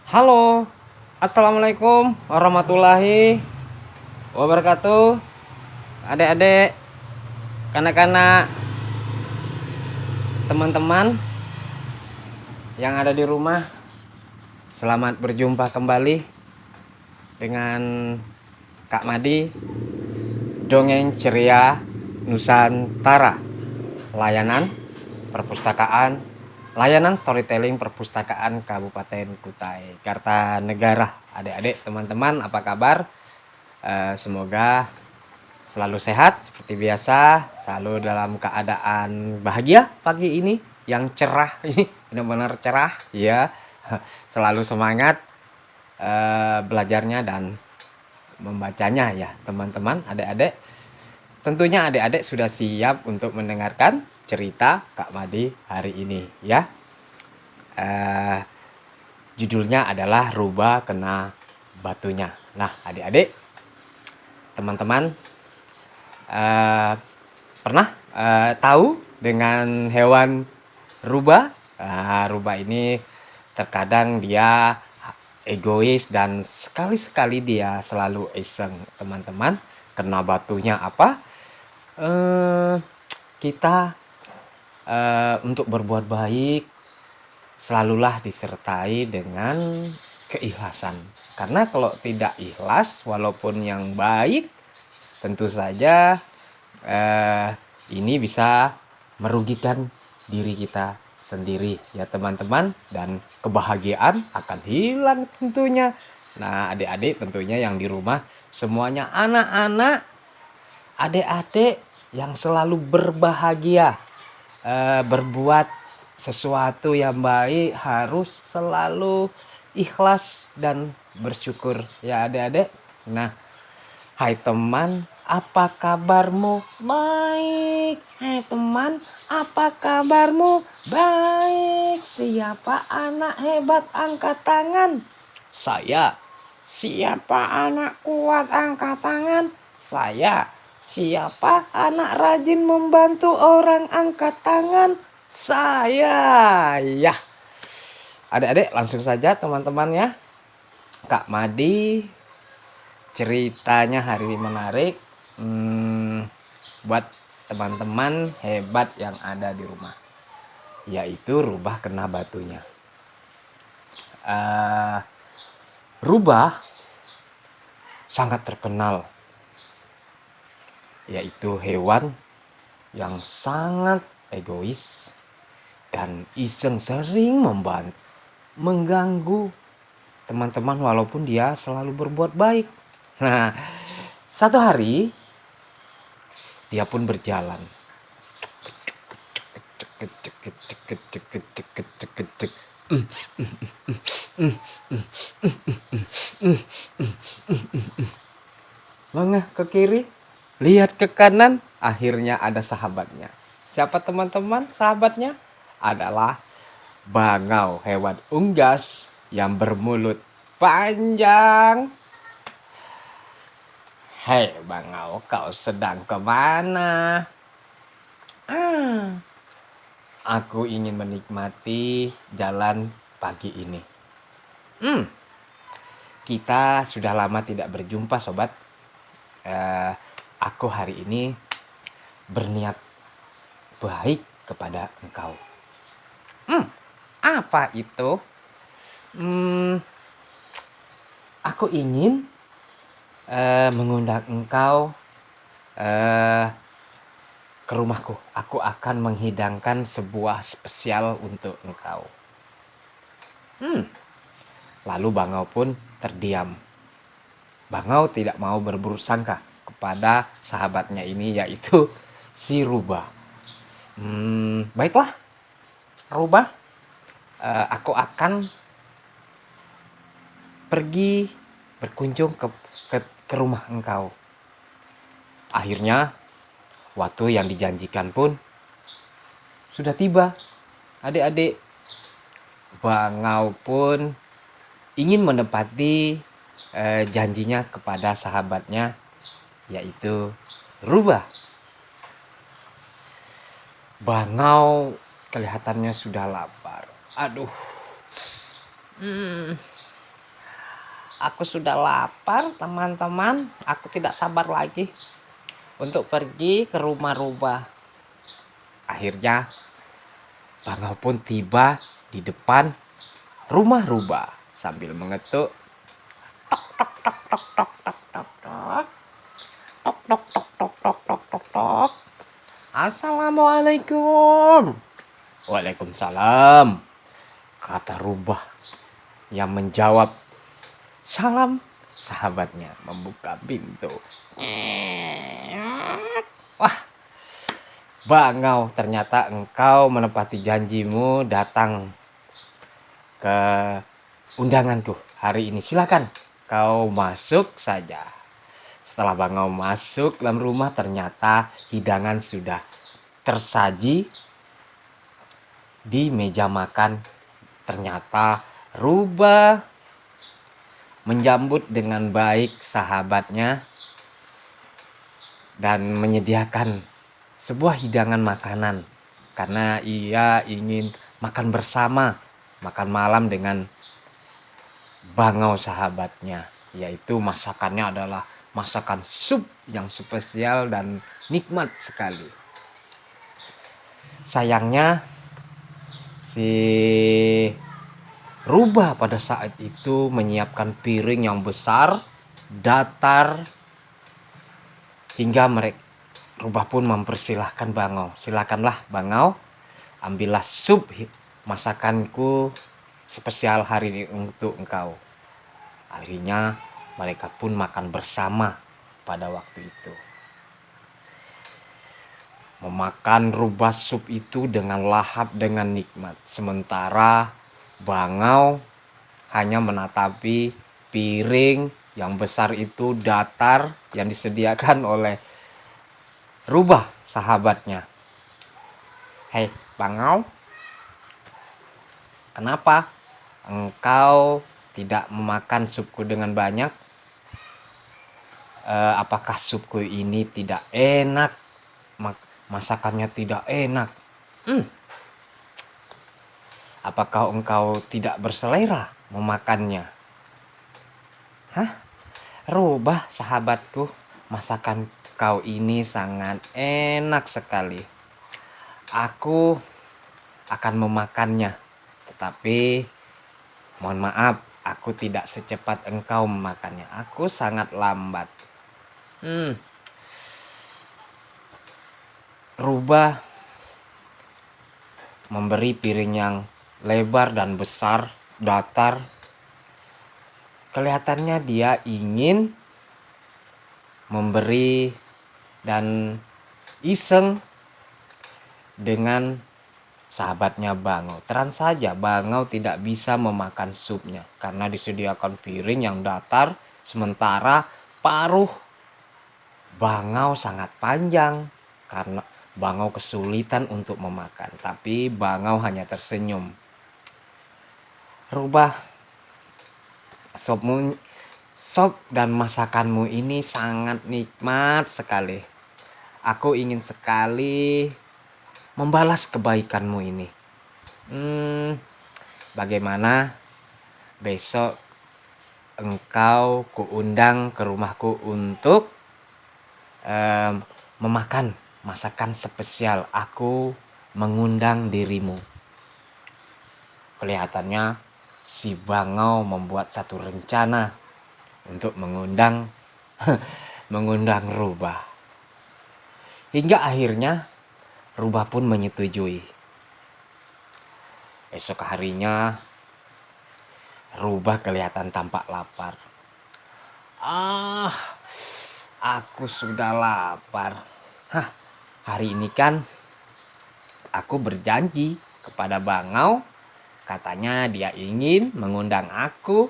Halo, assalamualaikum warahmatullahi wabarakatuh. Adik-adik, kanak-kanak, teman-teman yang ada di rumah, selamat berjumpa kembali dengan Kak Madi, Dongeng Ceria Nusantara, layanan perpustakaan, layanan storytelling perpustakaan Kabupaten Kutai Kartanegara. Adik-adik, teman-teman, apa kabar? Semoga selalu sehat seperti biasa, selalu dalam keadaan bahagia pagi ini yang cerah ini benar-benar cerah ya. Selalu semangat belajarnya dan membacanya ya teman-teman, adik-adik. Tentunya adik-adik sudah siap untuk mendengarkan cerita Kak Madi hari ini ya. Judulnya adalah Rubah Kena Batunya. Nah, adik-adik, teman-teman, pernah tahu dengan hewan rubah? Rubah ini terkadang dia egois dan sekali-sekali dia selalu iseng, teman-teman. Kena batunya apa? Kita untuk berbuat baik selalulah disertai dengan keikhlasan. Karena kalau tidak ikhlas, walaupun yang baik, tentu saja ini bisa merugikan diri kita sendiri ya teman-teman, dan kebahagiaan akan hilang tentunya. Nah, adik-adik tentunya yang di rumah semuanya anak-anak, adik-adik yang selalu berbahagia, berbuat sesuatu yang baik harus selalu ikhlas dan bersyukur ya adik-adik. Nah, hai teman, apa kabarmu? Baik. Hai teman, apa kabarmu? Baik. Siapa anak hebat? Angkat tangan. Saya. Siapa anak kuat? Angkat tangan. Saya. Siapa anak rajin membantu orang? Angkat tangan. Saya. Ya. Adik-adik langsung saja teman-teman ya. Kak Madi ceritanya hari ini menarik buat teman-teman hebat yang ada di rumah, yaitu Rubah Kena Batunya. Rubah sangat terkenal, yaitu hewan yang sangat egois dan iseng, sering mengganggu teman-teman walaupun dia selalu berbuat baik. Nah, satu hari dia pun berjalan. Lengah ke kiri, lihat ke kanan, akhirnya ada sahabatnya. Siapa teman-teman sahabatnya? Adalah bangau, hewan unggas yang bermulut panjang. Hei bangau, kau sedang kemana? Aku ingin menikmati jalan pagi ini. Kita sudah lama tidak berjumpa sobat. Aku hari ini berniat baik kepada engkau. Apa itu? Aku ingin mengundang engkau ke rumahku. Aku akan menghidangkan sebuah spesial untuk engkau. Lalu bangau pun terdiam. Bangau tidak mau berburuk sangka kepada sahabatnya ini, yaitu si Rubah. Baiklah, Rubah, aku akan pergi berkunjung ke rumah engkau. Akhirnya waktu yang dijanjikan pun sudah tiba. Adik-adik, bangau pun ingin menepati janjinya kepada sahabatnya, yaitu Rubah. Bangau kelihatannya sudah lapar. Aduh, Aku sudah lapar, teman-teman. Aku tidak sabar lagi untuk pergi ke rumah rubah. Akhirnya, Bangau pun tiba di depan rumah rubah sambil mengetuk. Tok, tok, tok, tok, tok, tok, tok, tok. Assalamualaikum. Waalaikumsalam, kata rubah yang menjawab salam sahabatnya membuka pintu. Wah, Bangau, ternyata engkau menepati janjimu datang ke undanganku hari ini. Silakan kau masuk saja. Setelah Bangau masuk dalam rumah, ternyata hidangan sudah tersaji di meja makan. Ternyata rubah menyambut dengan baik sahabatnya dan menyediakan sebuah hidangan makanan karena ia ingin makan bersama, makan malam dengan Bangau sahabatnya, yaitu masakannya adalah masakan sup yang spesial dan nikmat sekali. Sayangnya si rubah pada saat itu menyiapkan piring yang besar, datar, hingga mereka rubah pun mempersilahkan Bangau. Silakanlah Bangau, ambillah sup masakanku spesial hari ini untuk engkau. Akhirnya mereka pun makan bersama pada waktu itu. Memakan rubah sup itu dengan lahap, dengan nikmat. Sementara Bangau hanya menatapi piring yang besar itu, datar, yang disediakan oleh rubah sahabatnya. Hei Bangau, kenapa engkau tidak memakan supku dengan banyak? Apakah supku ini tidak enak? Masakannya tidak enak? Apakah engkau tidak berselera memakannya? Hah? Rubah sahabatku, masakan kau ini sangat enak sekali. Aku akan memakannya, tetapi mohon maaf, aku tidak secepat engkau memakannya. Aku sangat lambat. Rubah memberi piring yang lebar dan besar, datar. Kelihatannya dia ingin memberi dan iseng dengan sahabatnya Bangau. Terang saja Bangau tidak bisa memakan supnya karena disediakan piring yang datar, sementara paruh Bangau sangat panjang karena Bangau kesulitan untuk memakan. Tapi Bangau hanya tersenyum. Rubah, sop dan masakanmu ini sangat nikmat sekali. Aku ingin sekali membalas kebaikanmu ini. Bagaimana besok engkau kuundang ke rumahku untuk memakan masakan spesial. Aku mengundang dirimu. Kelihatannya si Bangau membuat satu rencana untuk mengundang rubah. Hingga akhirnya rubah pun menyetujui. Esok harinya rubah kelihatan tampak lapar. Aku sudah lapar. Hari ini kan aku berjanji kepada Bangau, katanya dia ingin mengundang aku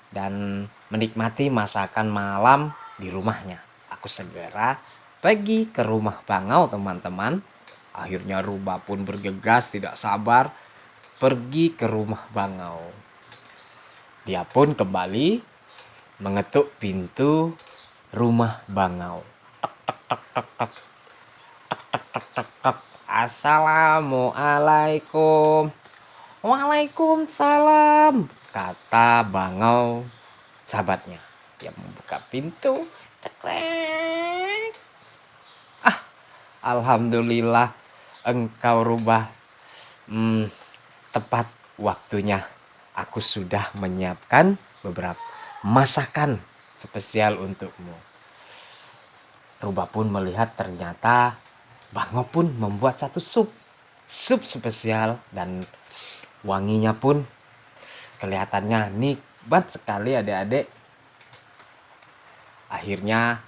dan menikmati masakan malam di rumahnya. Aku segera pergi ke rumah Bangau, teman-teman. Akhirnya rubah pun bergegas tidak sabar pergi ke rumah Bangau. Dia pun kembali mengetuk pintu rumah Bangau. Assalamualaikum. Waalaikumsalam, kata Bangau sahabat-sahabatnya. Dia membuka pintu, cekrek. Alhamdulillah engkau rubah. Tepat waktunya. Aku sudah menyiapkan beberapa masakan spesial untukmu. Rubah pun melihat ternyata Bango pun membuat satu sup spesial, dan wanginya pun kelihatannya nikmat sekali adik-adik. Akhirnya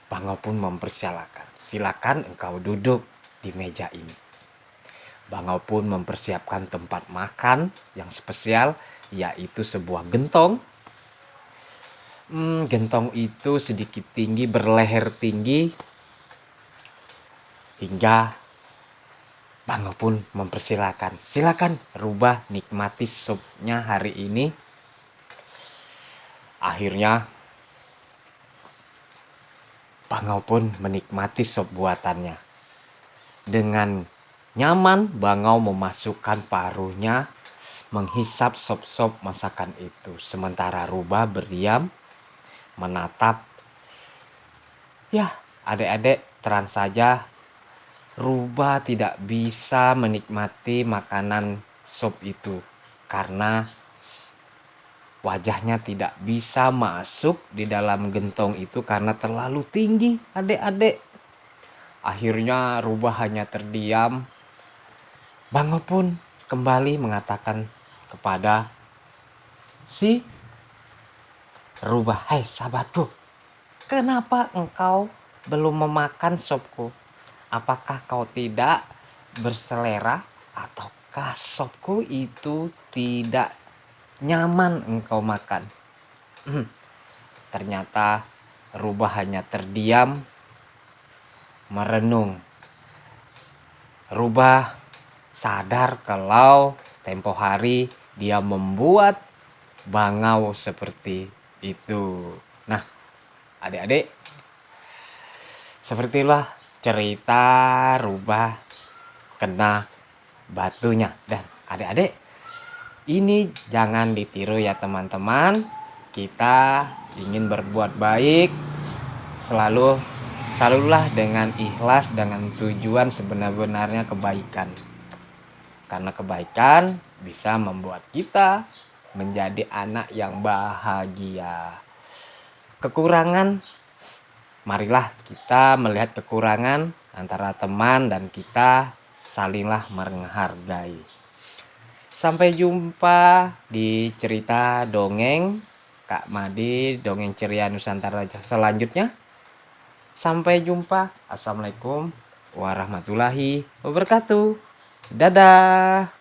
Bango pun mempersilahkan, silakan engkau duduk di meja ini. Bango pun mempersiapkan tempat makan yang spesial, yaitu sebuah gentong. Gentong itu sedikit tinggi, berleher tinggi, hingga Bango pun mempersilahkan, silakan Rubah nikmati supnya hari ini. Akhirnya Bango pun menikmati sup buatannya. Dengan nyaman Bango memasukkan paruhnya, menghisap sop-sop masakan itu. Sementara Rubah berdiam menatap. Ya, adik-adik, terang saja Rubah tidak bisa menikmati makanan sup itu karena wajahnya tidak bisa masuk di dalam gentong itu karena terlalu tinggi, adik-adik. Akhirnya Rubah hanya terdiam. Bango pun kembali mengatakan kepada si Rubah, "Hai sahabatku, kenapa engkau belum memakan supku? Apakah kau tidak berselera ataukah supku itu tidak nyaman engkau makan?" Ternyata Rubah hanya terdiam merenung. Rubah sadar kalau tempo hari dia membuat bangau seperti itu. Nah, adik-adik, sepertilah cerita Rubah kena batunya. Dan adik-adik, ini jangan ditiru ya teman-teman. Kita ingin berbuat baik, selalulah dengan ikhlas, dengan tujuan sebenar-benarnya kebaikan. Karena kebaikan bisa membuat kita menjadi anak yang bahagia. Kekurangan, marilah kita melihat kekurangan antara teman dan kita salinglah menghargai. Sampai jumpa di cerita dongeng Kak Madi, dongeng ceria Nusantara selanjutnya. Sampai jumpa. Assalamualaikum warahmatullahi wabarakatuh. Dadah.